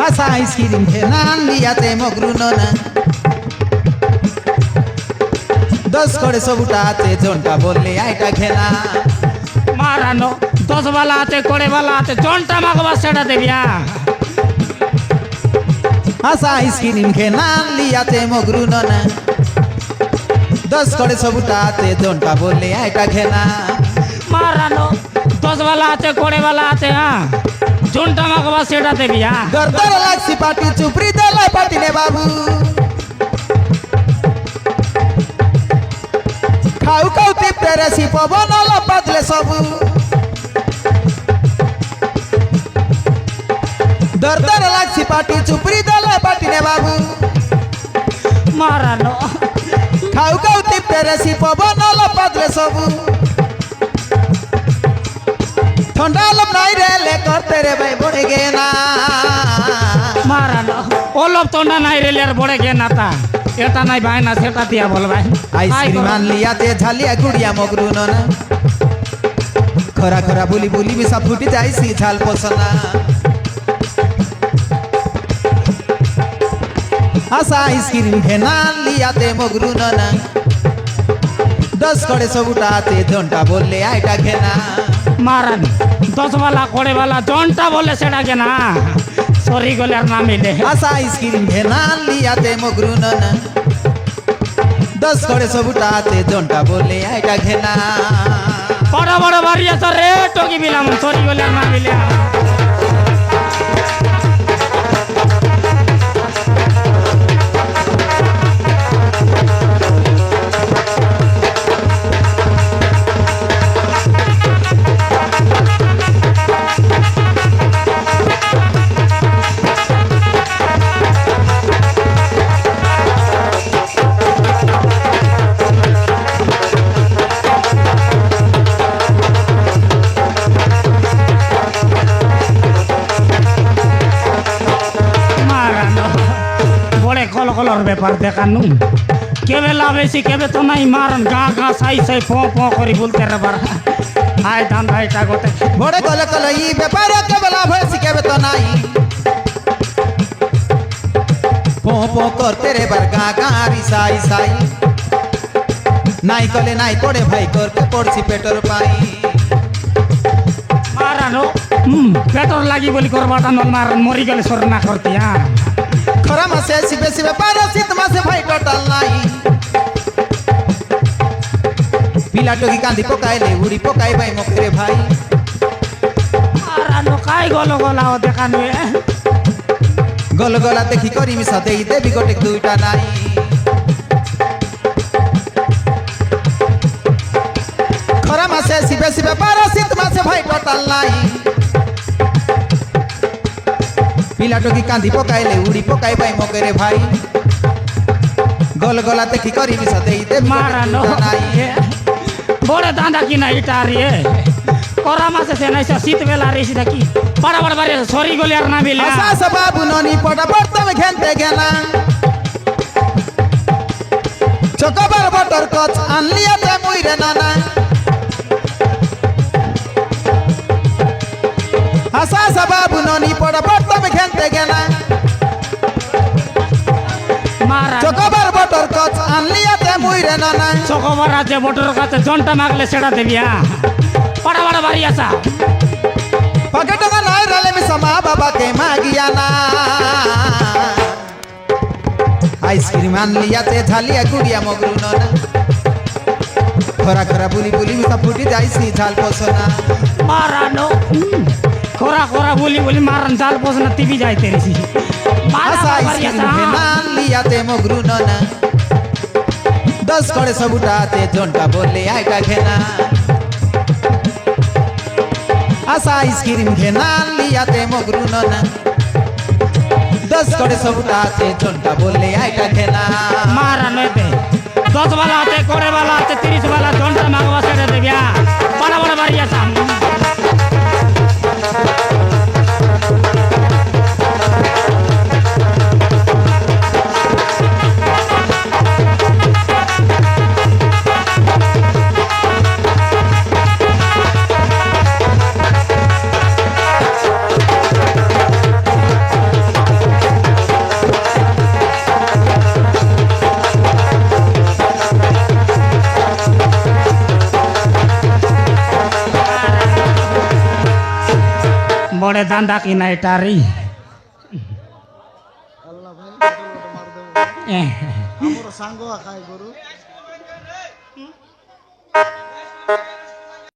আসা আইসক্রিম খেনান লিয়াতে মগরু ননা দশ করে সবুটা আছে জনটা বললে আইটা খেনা মারানো 10 वाला आते कोड़े वाला आते जोंटा मागवा सेड़ा देविया আসা আইসক্রিম খেনান লিয়াতে মগরু ননা দশ করে সবুটা আছে জনটা বললে আইটা খেনা मारानो 10 वाला आते कोड़े वाला आते हाँ जोंटा मागवा सेड़ा देविया গর্দর লাগছি পাটি চুপড়ি দেলা পাটি নে বাবু খাউ খাউ টিপতে রেসি পবন আলো বাদলে সবু দরদর লাগছি পাটি চুপড়ি দেলা পাটি নে বাবু मारानो খাউ খাউ টিপতে রেসি পবন আলো বাদলে সবু ঠান্ডা লম নাই রে করতে রে ভাই বড়ে গে না मारानो ओ लोग तो ना नहीं रेलेर बड़े के नाता এটা নাই ভাই না সেটা দিয়া বল ভাই আইসক্রিম আনলিয়াতে ঝালিয়া গুড়িয়া মগরু ননা খরা খরা বুলি বুলি মিশা ফুটি যাইছি ঝাল পছনা আসা আইসক্রিম খেনান লিয়াতে মগরু ননা দশ করে সবুটাতে জনটা বললে আইটা খেনা মারান 10 वाला कोड़े वाला जोंटा बोले सेड़ा के ना सॉरी गोले ना मिले আসা আইসক্রিম খেনান লিয়াতে মগরু ননা দশ করে সবুটাতে জনটা বললে আইটা খেনা बड़ा बड़ा बारिया तो रे टोकी बिलाम सॉरी गोले ना मिले কলর ব্যাপার দেখানু কেবে লাভেছি কেবে তো নাই মারন গা গা সাই সাই ফো ফো করি বলতে রে বার হায় ধান ভাইটা গোটে বড় কলে কলে ই ব্যাপারে কেবে লাভ হয়েছি কেবে তো নাই পো পো করতে রে বার গা গা রিসাই সাই নাই কলে নাই পড়ে ভাই করতে পড়ছি পেটর পাই মারানো পেটর লাগি বলি করবাটা নল মারন মরি গেলে সর না করতি হ্যাঁ খরা মাসে সিবে সিবে পারা শীত মাসে ভাই টোটাল নাই পিলা টকি কান্দি পকাইলে উড়ি পকাই ভাই মকরে ভাই মারানো কাই গলো গলা ও দেখানো গল গলা দেখি করি মিশা দেই দেবি গোটে দুইটা নাই খরা মাসে সিবে সিবে পারা শীত মাসে ভাই টোটাল নাই পিলা টকি কান্দি পকাইলে উড়ি পকাই ভাই মকরে ভাই গল গলা দেখি করি মিশা দেই দেবি মারানো নাই বড় দাঁদা কি না এটা রে করা মাসে সে নাই শীত বেলা রেছি দেখি বড় বড় বাড়ি সরি গলি আর না মিলে আসা সবাবু ননি পটা পড়তে ঘেনতে গেলা চকবার বটর কচ আনলিয়াতে মুইরে নানা আসা সবাবু ননি পটা পড়তে ঘেনতে গেলা মারা চকবার বটর কচ আনলিয়াতে মুইরে নানা চকবার আছে বটর কাছে জনটা মাগলে সেটা দেবি হ্যাঁ বড় বড় বাড়ি আসা পকেটঙ্গা নাই রালে মিশা মা বাবাকে মাগিয়া না আইসক্রিম আনলিয়াতে ঝালিয়া গুড়িয়া মগরু ননা খরা খরা বুলি বুলি মিশা ফুটি যাইছি ঝাল পছনা মারানো খরা খরা বলি বলি মারন জাল পোষনা টিভি যাইতে রেছি আসা আইসক্রিম আনলিয়াতে মগরু ননা দশ করে সবুটাতে জনটা বললে আইটা খেনা আসা আইসক্রিম খেনান লিয়াতে মগরু ননা দশ করে সবুটাতে জনটা বললে আইটা খেনা মারানো এতে 10 वाला आते कोड़े वाला आते 30 वाला जोंटा मागवा सेड़ा देबी बड़ा बड़ा बाड़ी আসা বড়ে দান্দা কিনা এটারই আল্লাহ ভাই বটল বটল মার দেব আমার সাঙ্গ খায় গরু